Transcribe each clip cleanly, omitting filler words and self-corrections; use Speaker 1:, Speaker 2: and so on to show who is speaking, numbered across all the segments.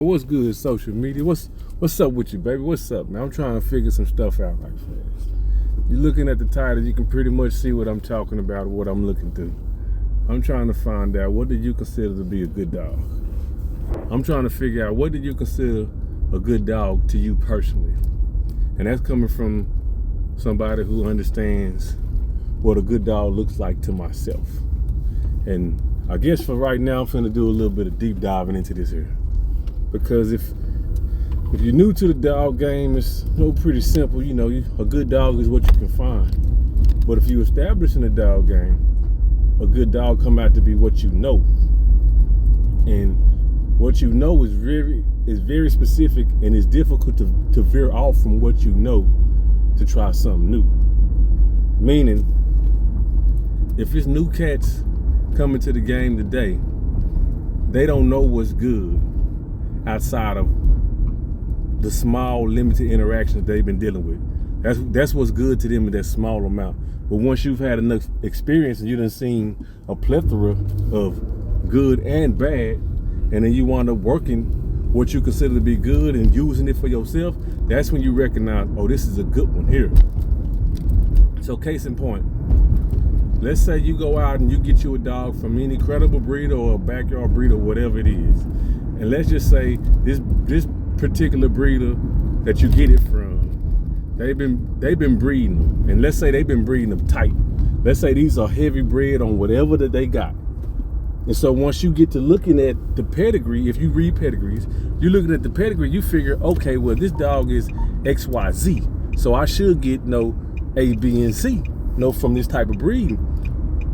Speaker 1: What's good, social media? What's up with you, baby? What's up, man? I'm trying to figure some stuff out like fast. You're looking at the title, you can pretty much see what I'm talking about, what I'm looking through. I'm trying to find out, what did you consider to be a good dog? I'm trying to figure out, what did you consider a good dog to you personally? And that's coming from somebody who understands what a good dog looks like to myself. And I guess for right now, I'm finna do a little bit of deep diving into this here. Because if you're new to the dog game, it's pretty simple. You know, a good dog is what you can find. But if you establish in the dog game, a good dog come out to be what you know. And what you know is very specific, and it's difficult to veer off from what you know to try something new. Meaning, if it's new cats coming to the game today, they don't know what's good outside of the small limited interactions they've been dealing with. That's what's good to them in that small amount. But once you've had enough experience and you done seen a plethora of good and bad, and then you wind up working what you consider to be good and using it for yourself, that's when you recognize, oh, this is a good one here. So case in point, let's say you go out and you get you a dog from any credible breeder or a backyard breeder, whatever it is. And let's just say this particular breeder that you get it from, they've been breeding them. And let's say they've been breeding them tight. Let's say these are heavy bred on whatever that they got. And so once you get to looking at the pedigree, if you read pedigrees, you're looking at the pedigree, you figure, okay, well, this dog is XYZ. So I should get A, B, and C, from this type of breeding.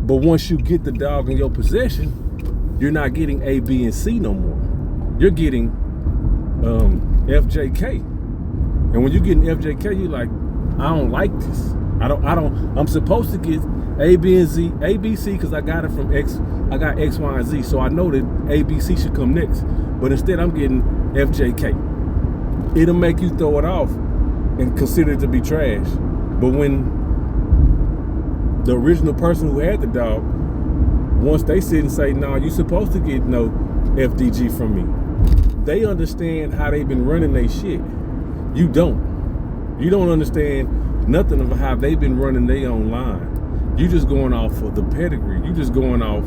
Speaker 1: But once you get the dog in your possession, you're not getting A, B, and C no more. You're getting FJK. And when you're getting FJK, you're like, I don't like this. I'm supposed to get A, B, and Z, A, B, C, because I got it from I got X, Y, and Z. So I know that A, B, C should come next. But instead I'm getting FJK. It'll make you throw it off and consider it to be trash. But when the original person who had the dog, once they sit and say, no, you're supposed to get no FDG from me, they understand how they've been running their shit. You don't. You don't understand nothing of how they've been running their own line. You just going off of the pedigree. You just going off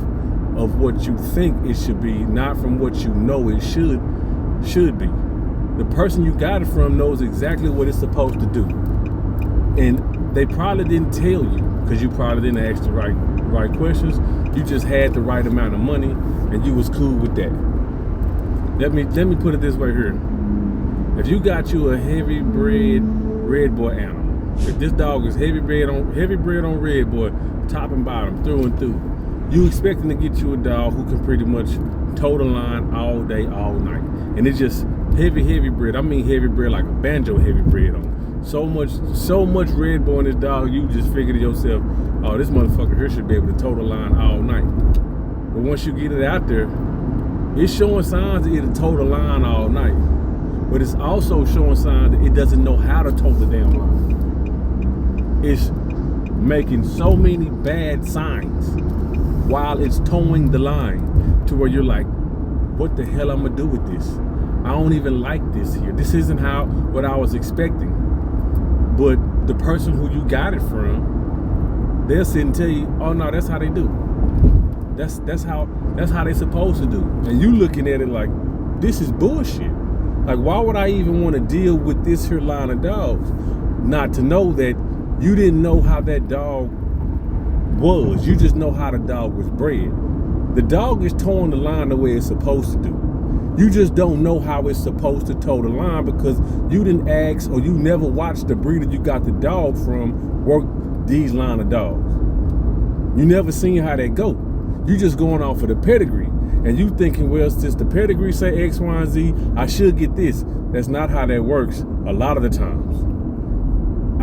Speaker 1: of what you think it should be, not from what you know it should be. The person you got it from knows exactly what it's supposed to do. And they probably didn't tell you because you probably didn't ask the right questions. You just had the right amount of money and you was cool with that. Let me put it this way here. If you got you a heavy bred red boy animal, if this dog is heavy bred on red boy, top and bottom, through and through, you expecting to get you a dog who can pretty much toe the line all day, all night. And it's just heavy bred. I mean heavy bred like a banjo heavy bred on. So much red boy in this dog, you just figure to yourself, oh, this motherfucker here should be able to toe the line all night. But once you get it out there, it's showing signs that it'll toe the line all night. But it's also showing signs that it doesn't know how to toe the damn line. It's making so many bad signs while it's towing the line to where you're like, what the hell I'm gonna do with this? I don't even like this here. This isn't what I was expecting. But the person who you got it from, they'll sit and tell you, oh no, that's how they do. That's how they supposed to do. And you looking at it like, this is bullshit. Like, why would I even want to deal with this here line of dogs? Not to know that you didn't know how that dog was. You just know how the dog was bred. The dog is towing the line the way it's supposed to do. You just don't know how it's supposed to toe the line because you didn't ask or you never watched the breeder you got the dog from work these line of dogs. You never seen how they go. You just going off of the pedigree. And you thinking, well, since the pedigree say X, Y, and Z, I should get this. That's not how that works a lot of the times.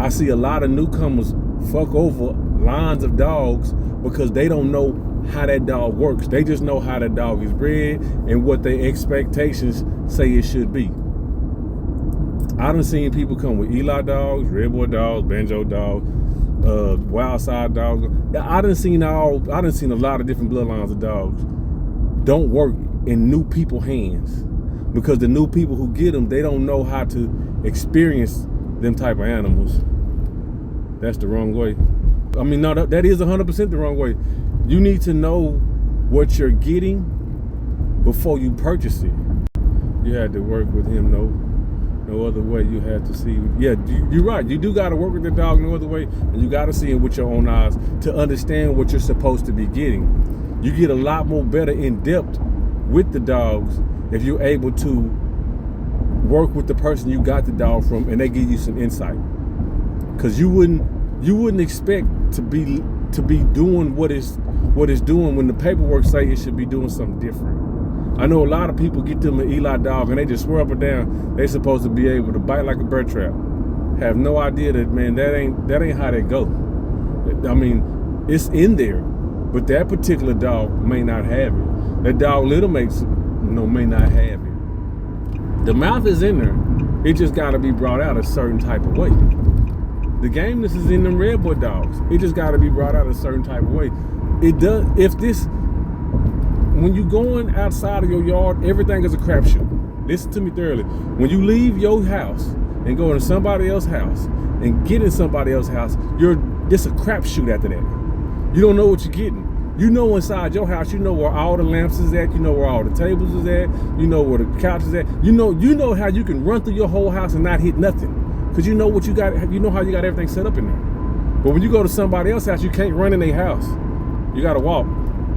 Speaker 1: I see a lot of newcomers fuck over lines of dogs because they don't know how that dog works. They just know how that dog is bred and what their expectations say it should be. I done seen people come with Eli dogs, red boy dogs, banjo dogs, wild side dogs. I done seen a lot of different bloodlines of dogs don't work in new people hands. because the new people who get them, they don't know how to experience them type of animals. That's the wrong way. I mean, no, that is 100% the wrong way. You need to know what you're getting before you purchase it. You had to work with him, no other way. You had to see. Yeah, you're right. You do got to work with the dog no other way, and you got to see it with your own eyes to understand what you're supposed to be getting. You get a lot more better in depth with the dogs if you're able to work with the person you got the dog from, and they give you some insight. Because you wouldn't expect to be doing what it's doing when the paperwork say it should be doing something different. I know a lot of people get them an Eli dog and they just swear up and down they supposed to be able to bite like a bear trap. Have no idea that, man, that ain't how they go. I mean, it's in there, but that particular dog may not have it. That dog little mates, may not have it. The mouth is in there. It just got to be brought out a certain type of way. The gameness is in them red boy dogs. It just got to be brought out a certain type of way. It does. When you going outside of your yard, everything is a crapshoot. Listen to me thoroughly. When you leave your house and go into somebody else's house and get in somebody else's house, it's a crapshoot after that. You don't know what you're getting. You know inside your house, you know where all the lamps is at, you know where all the tables is at, you know where the couch is at. You know how you can run through your whole house and not hit nothing. Because you know what you got, you know how you got everything set up in there. But when you go to somebody else's house, you can't run in their house. You gotta walk.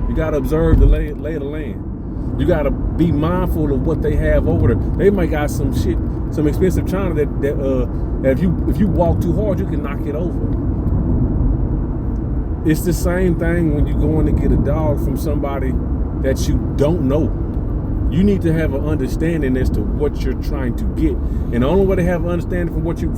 Speaker 1: You gotta observe the lay of the land. You gotta be mindful of what they have over there. They might got some shit, some expensive china that if you walk too hard, you can knock it over. It's the same thing when you're going to get a dog from somebody that you don't know. You need to have an understanding as to what you're trying to get, and the only way to have an understanding from what you're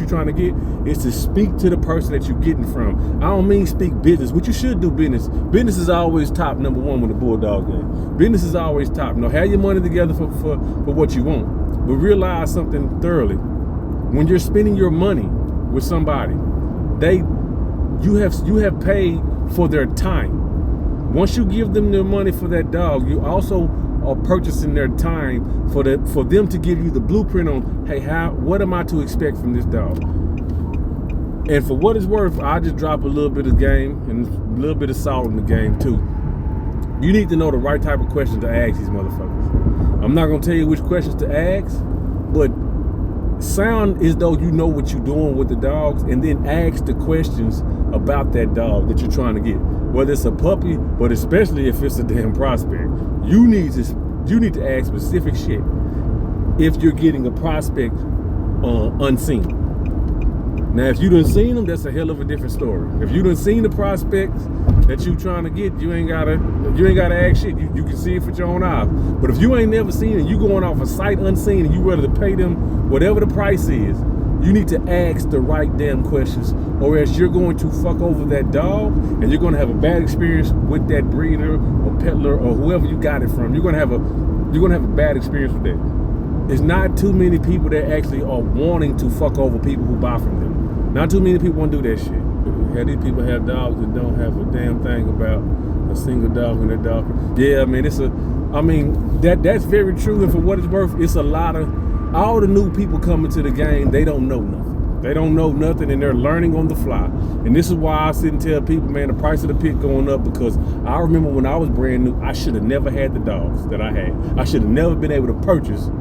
Speaker 1: trying to get is to speak to the person that you're getting from. I don't mean speak business, which you should do business. Business is always top number one with a bulldog game. Business is always top. Have your money together for what you want, but realize something thoroughly. When you're spending your money with somebody, you have paid for their time. Once you give them their money for that dog, you also are purchasing their time for them to give you the blueprint on, hey, what am I to expect from this dog? And for what it's worth, I just drop a little bit of game and a little bit of salt in the game too. You need to know the right type of questions to ask these motherfuckers. I'm not gonna tell you which questions to ask, but sound as though you know what you're doing with the dogs, and then ask the questions about that dog that you're trying to get. Whether it's a puppy, but especially if it's a damn prospect, you need to ask specific shit if you're getting a prospect unseen. Now, if you done seen them, that's a hell of a different story. If you done seen the prospects that you trying to get, you ain't gotta ask shit. You can see it with your own eyes. But if you ain't never seen it, you going off a sight unseen, and you ready to pay them whatever the price is, you need to ask the right damn questions, or else you're going to fuck over that dog, and you're going to have a bad experience with that breeder or peddler or whoever you got it from. You're going to have a bad experience with that. There's not too many people that actually are wanting to fuck over people who buy from them. Not too many people want to do that shit. Yeah, these people have dogs that don't have a damn thing about a single dog and a dog. Yeah, I mean, that's very true, and for what it's worth, it's a lot of. All the new people coming to the game, they don't know nothing. They don't know nothing, and they're learning on the fly. And this is why I sit and tell people, man, the price of the pit going up, because I remember when I was brand new, I should have never had the dogs that I had. I should have never been able to purchase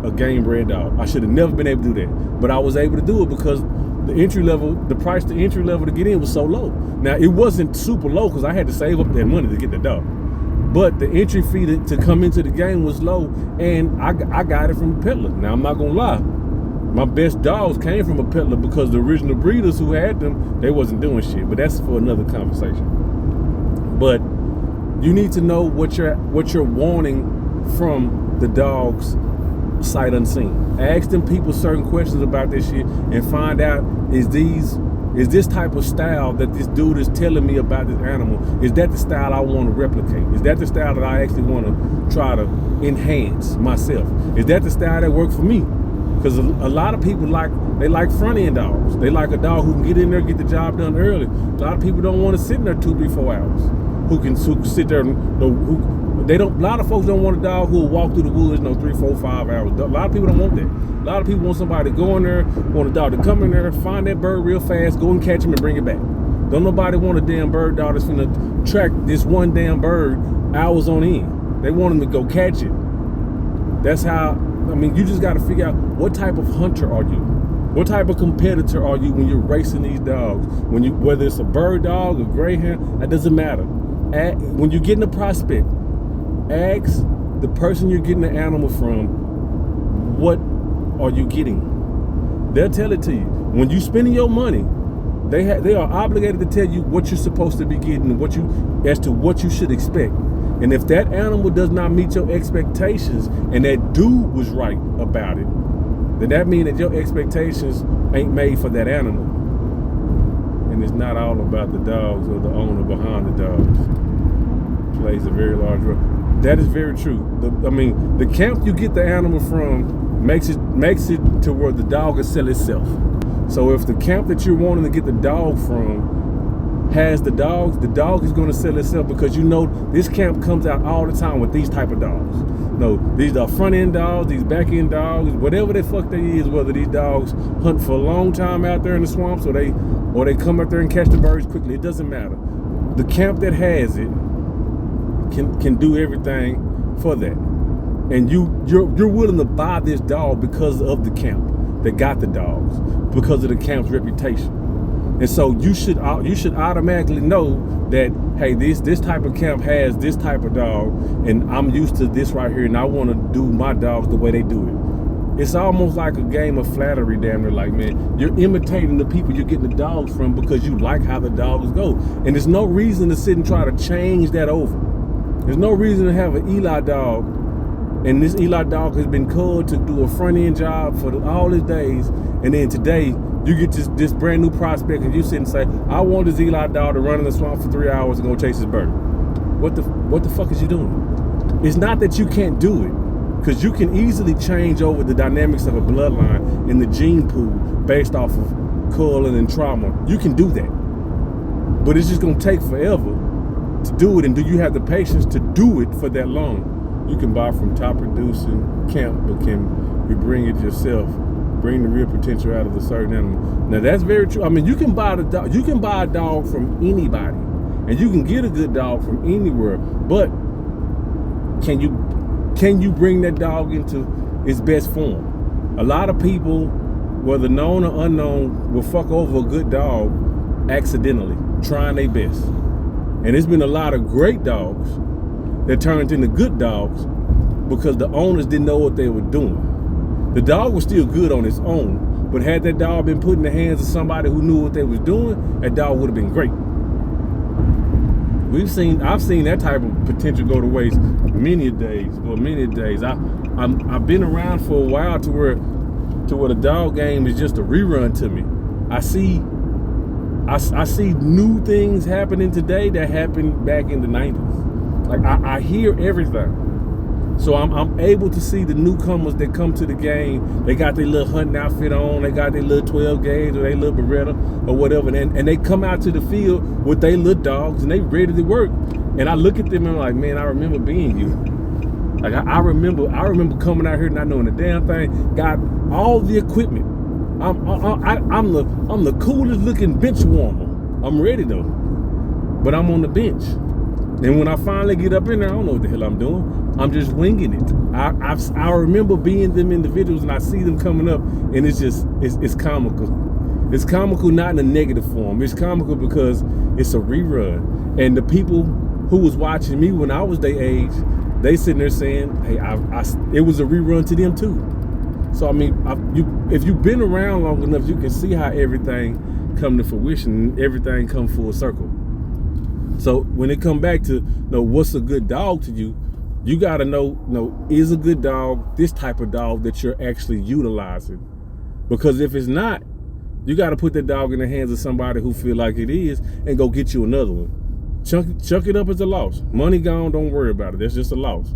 Speaker 1: a game bred dog. I should have never been able to do that. But I was able to do it because the price to entry level to get in was so low. Now, it wasn't super low because I had to save up that money to get the dog. But the entry fee to come into the game was low, and I got it from a peddler. Now, I'm not gonna lie, my best dogs came from a peddler because the original breeders who had them, they wasn't doing shit. But that's for another conversation. But you need to know what you're wanting from the dogs sight unseen. Ask them people certain questions about this shit and find out, is this type of style that this dude is telling me about this animal, is that the style I want to replicate? Is that the style that I actually want to try to enhance myself? Is that the style that works for me? Because a lot of people like front end dogs. They like a dog who can get in there, get the job done early. A lot of people don't want to sit in there 2, 3, 4 hours. who can sit there and they don't. A lot of folks don't want a dog who will walk through the woods 3, 4, 5 hours. A lot of people don't want that. A lot of people want somebody to go in there, want a dog to come in there, find that bird real fast, go and catch him and bring it back. Don't nobody want a damn bird dog that's gonna track this one damn bird hours on end. They want him to go catch it. That's how. I mean, you just got to figure out what type of hunter are you. What type of competitor are you when you're racing these dogs? Whether it's a bird dog, a greyhound, that doesn't matter. When you're getting a prospect, ask the person you're getting the animal from, what are you getting? They'll tell it to you. When you're spending your money, they are obligated to tell you what you're supposed to be getting and as to what you should expect. And if that animal does not meet your expectations and that dude was right about it, then that means that your expectations ain't made for that animal. And it's not all about the dogs or the owner behind the dogs. It plays a very large role. That is very true. The camp you get the animal from makes it to where the dog will sell itself. So if the camp that you're wanting to get the dog from has the dog is going to sell itself, because this camp comes out all the time with these type of dogs. These are front end dogs, these back end dogs, whatever the fuck they is, whether these dogs hunt for a long time out there in the swamps or they come out there and catch the birds quickly, it doesn't matter. The camp that has it can do everything for that. And you're willing to buy this dog because of the camp that got the dogs, because of the camp's reputation. And so you should automatically know that, hey, this type of camp has this type of dog, and I'm used to this right here, and I want to do my dogs the way they do it. It's almost like a game of flattery, damn near. Like, man, you're imitating the people you're getting the dogs from because you like how the dogs go. And there's no reason to sit and try to change that over. There's no reason to have an Eli dog, and this Eli dog has been culled to do a front end job for all his days, and then today you get this brand new prospect and you sit and say, I want this Eli dog to run in the swamp for 3 hours and go chase his bird. What the fuck is you doing? It's not that you can't do it, because you can easily change over the dynamics of a bloodline in the gene pool based off of culling and trauma. You can do that. But it's just gonna take forever to do it, and do you have the patience to do it for that long? You can buy from top producing camp, but can you bring it yourself? Bring the real potential out of a certain animal. Now that's very true. I mean, you can buy a dog from anybody, and you can get a good dog from anywhere. But can you bring that dog into its best form? A lot of people, whether known or unknown, will fuck over a good dog accidentally, trying their best. And there's been a lot of great dogs that turned into good dogs because the owners didn't know what they were doing. The dog was still good on its own, but had that dog been put in the hands of somebody who knew what they was doing, that dog would have been great. I've seen that type of potential go to waste many days. I've been around for a while to where the dog game is just a rerun to me. I see new things happening today that happened back in the 90s. Like I hear everything. So I'm able to see the newcomers that come to the game. They got their little hunting outfit on. They got their little 12 gauge or their little Beretta or whatever. And they come out to the field with their little dogs and they ready to work. And I look at them and I'm like, man, I remember being you. Like I remember coming out here not knowing a damn thing. Got all the equipment. I'm the coolest looking bench warmer. I'm ready though. But I'm on the bench. And when I finally get up in there, I don't know what the hell I'm doing. I'm just winging it. I remember being them individuals, and I see them coming up, and it's comical. It's comical not in a negative form. It's comical because it's a rerun. And the people who was watching me when I was their age, they sitting there saying, hey, it was a rerun to them too. So I mean, if you've been around long enough, you can see how everything come to fruition, everything come full circle. So when it come back to what's a good dog to you, you gotta know, is a good dog this type of dog that you're actually utilizing? Because if it's not, you gotta put that dog in the hands of somebody who feel like it is and go get you another one. Chuck it up as a loss. Money gone, don't worry about it. That's just a loss.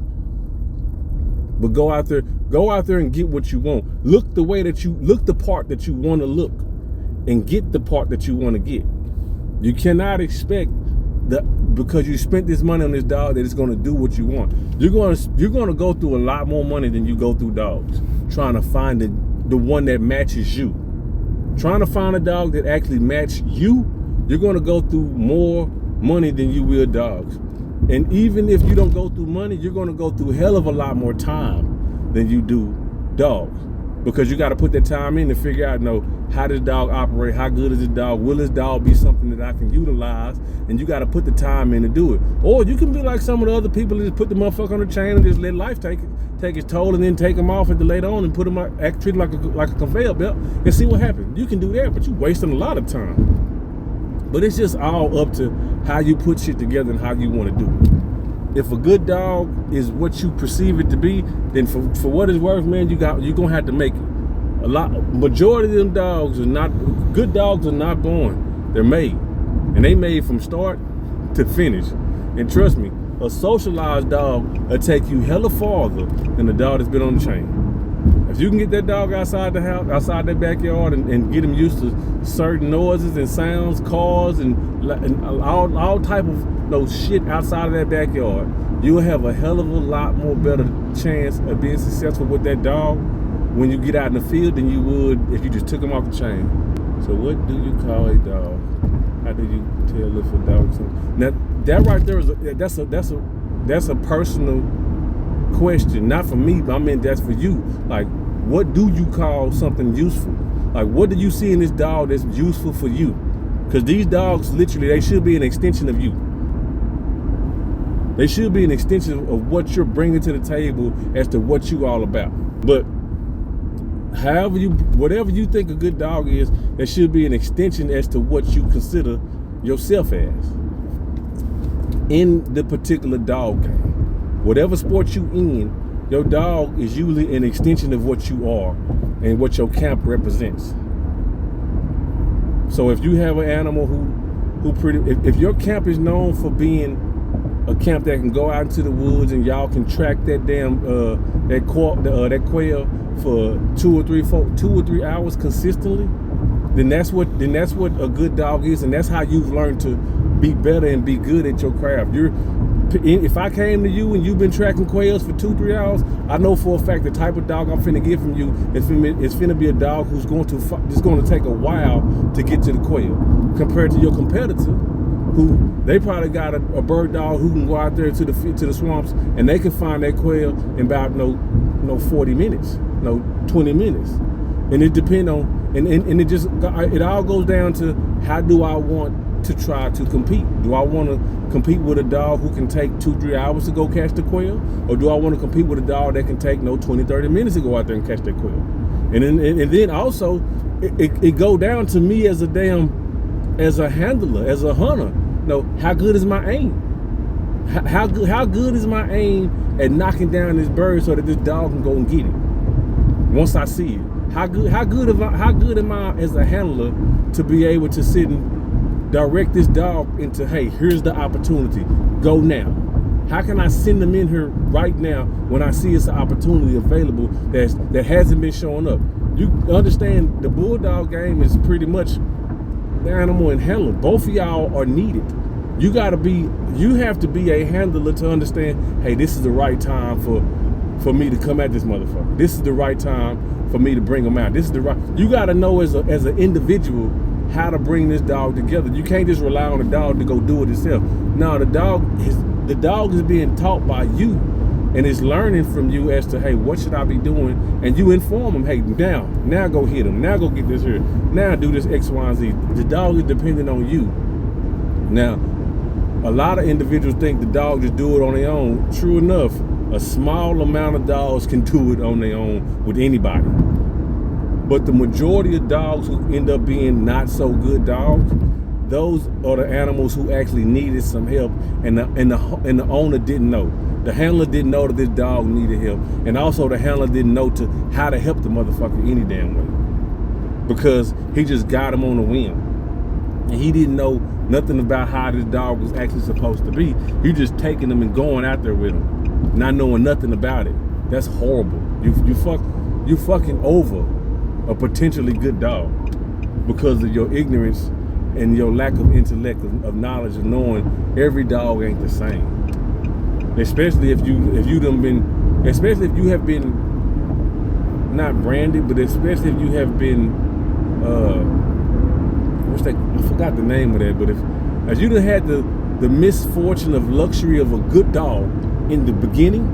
Speaker 1: But go out there and get what you want. Look the part that you want to look and get the part that you want to get. You cannot expect because you spent this money on this dog that it's going to do what you want. You're going to go through a lot more money than you go through dogs trying to find the one that matches you. Trying to find a dog that actually matches you, you're going to go through more money than you will dogs. And even if you don't go through money, you're going to go through a hell of a lot more time than you do dogs. Because you got to put that time in to figure out, how does dog operate? How good is this dog? Will this dog be something that I can utilize? And you got to put the time in to do it. Or you can be like some of the other people that just put the motherfucker on the chain and just let life take its toll, and then take them off at the later on and put them out, treat it like a conveyor belt and see what happens. You can do that, but you're wasting a lot of time. But it's just all up to how you put shit together and how you want to do it. If a good dog is what you perceive it to be, then for what it's worth, man, you're gonna have to make it. Majority of them dogs are not good. Dogs are not born; they're made, and they made from start to finish. And trust me, a socialized dog will take you hella farther than a dog that's been on the chain. If you can get that dog outside the house, outside that backyard, and get him used to certain noises and sounds, cars, and all type of shit outside of that backyard, you'll have a hell of a lot more better chance of being successful with that dog when you get out in the field than you would if you just took him off the chain. So what do you call a dog? How do you tell if a dog is something? Now that right there that's a personal question, not for me, but I mean that's for you. Like, what do you call something useful? Like, what do you see in this dog that's useful for you? Because these dogs, literally, they should be an extension of you. They should be an extension of what you're bringing to the table as to what you all about. But whatever you think a good dog is, there should be an extension as to what you consider yourself as in the particular dog game. Whatever sport you in, your dog is usually an extension of what you are and what your camp represents. So if you have an animal if your camp is known for being a camp that can go out into the woods and y'all can track that damn that quail for 2 or 3 hours consistently, then that's what a good dog is, and that's how you've learned to be better and be good at your craft. If I came to you and you've been tracking quails for 2-3 hours, I know for a fact the type of dog I'm finna get from you is finna be a dog who's going to take a while to get to the quail, compared to your competitor, who they probably got a bird dog who can go out there to the swamps and they can find that quail in about 40 minutes, 20 minutes. And it depends on, and it all goes down to, how do I want to try to compete? Do I want to compete with a dog who can take 2-3 hours to go catch the quail? Or do I want to compete with a dog that can take 20-30 minutes to go out there and catch that quail? And then also it go down to me as a handler, as a hunter. How good is my aim? How good is my aim at knocking down this bird so that this dog can go and get it once I see it? How good am I as a handler to be able to sit and direct this dog into, hey, here's the opportunity, go now? How can I send them in here right now when I see it's an opportunity available that hasn't been showing up? You understand, the bulldog game is pretty much the animal and handler. Both of y'all are needed. You have to be a handler to understand, hey, this is the right time for me to come at this motherfucker. This is the right time for me to bring him out. You got to know as an individual how to bring this dog together. You can't just rely on the dog to go do it itself. No, the dog is being taught by you, and it's learning from you as to, hey, what should I be doing? And you inform him, hey, now go hit him. Now go get this here. Now do this X, Y, and Z. The dog is dependent on you. Now, a lot of individuals think the dog just do it on their own. True enough, a small amount of dogs can do it on their own with anybody. But the majority of dogs who end up being not so good dogs, those are the animals who actually needed some help, and the owner didn't know. The handler didn't know that this dog needed help, and also the handler didn't know how to help the motherfucker any damn way, because he just got him on a whim, and he didn't know nothing about how this dog was actually supposed to be. You just taking him and going out there with him, not knowing nothing about it. That's horrible. You fucking over a potentially good dog because of your ignorance and your lack of intellect of knowledge of knowing every dog ain't the same. Especially if you have been not branded, but especially if you have been I forgot the name of that, but if you done had the misfortune of luxury of a good dog in the beginning,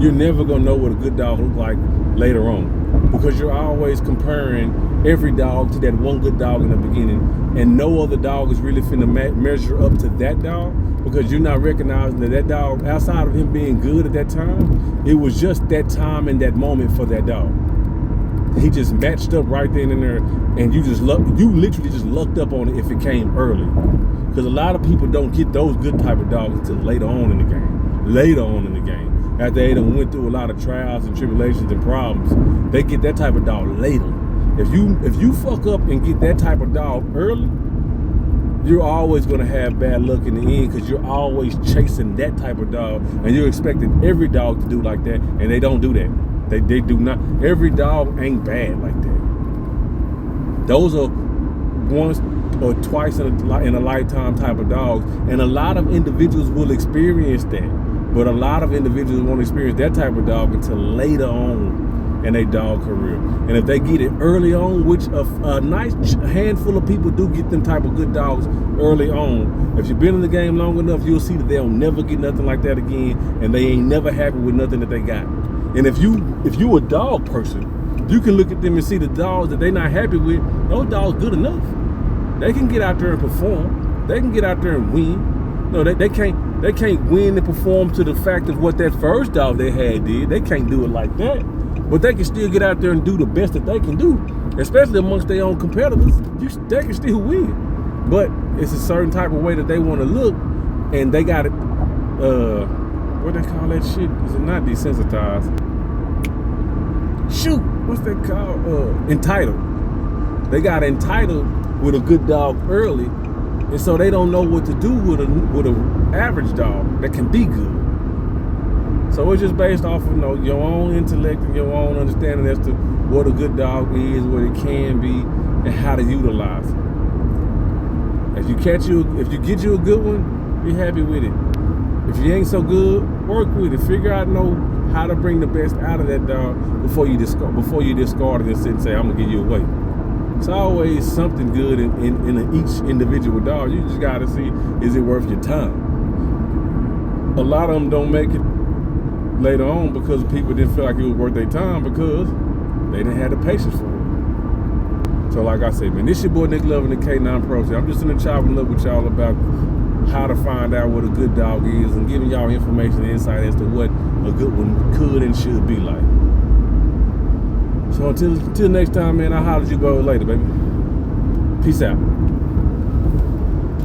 Speaker 1: you're never gonna know what a good dog looks like later on, because you're always comparing every dog to that one good dog in the beginning, and no other dog is really finna measure up to that dog, because you're not recognizing that dog, outside of him being good at that time, it was just that time and that moment for that dog. He just matched up right then and there, and you literally just lucked up on it if it came early. Because a lot of people don't get those good type of dogs until later on in the game. After they done went through a lot of trials and tribulations and problems, they get that type of dog later. If you fuck up and get that type of dog early, you're always going to have bad luck in the end, because you're always chasing that type of dog, and you're expecting every dog to do like that, and they don't do that. They do not. Every dog ain't bad like that. Those are once or twice in a lifetime type of dogs, and a lot of individuals will experience that, but a lot of individuals won't experience that type of dog until later on in their dog career. And if they get it early on, which a nice handful of people do get them type of good dogs early on, if you've been in the game long enough, you'll see that they'll never get nothing like that again, and they ain't never happy with nothing that they got. And if you a dog person, you can look at them and see the dogs that they're not happy with. Those dogs good enough. They can get out there and perform. They can get out there and win. No, they can't win and perform to the fact of what that first dog they had did. They can't do it like that. But they can still get out there and do the best that they can do, especially amongst their own competitors. They can still win. But it's a certain type of way that they want to look, and they got it. What they call that shit? Is it not desensitized? Shoot, what's that called? Entitled. They got entitled with a good dog early, and so they don't know what to do with a average dog that can be good. So it's just based off of your own intellect and your own understanding as to what a good dog is, what it can be, and how to utilize it. If you get you a good one, be happy with it. If you ain't so good, work with it. Figure out how to bring the best out of that dog before you discard it and sit and say, I'm gonna give you away. It's always something good in each individual dog. You just gotta see, is it worth your time? A lot of them don't make it later on because people didn't feel like it was worth their time, because they didn't have the patience for it. So like I said, man, this your boy Nick Love and the K9 Pro. I'm just in the chopping up with y'all about how to find out what a good dog is, and giving y'all information and insight as to what a good one could and should be like. So until next time, man, I'll holler at you boys later, baby. Peace out.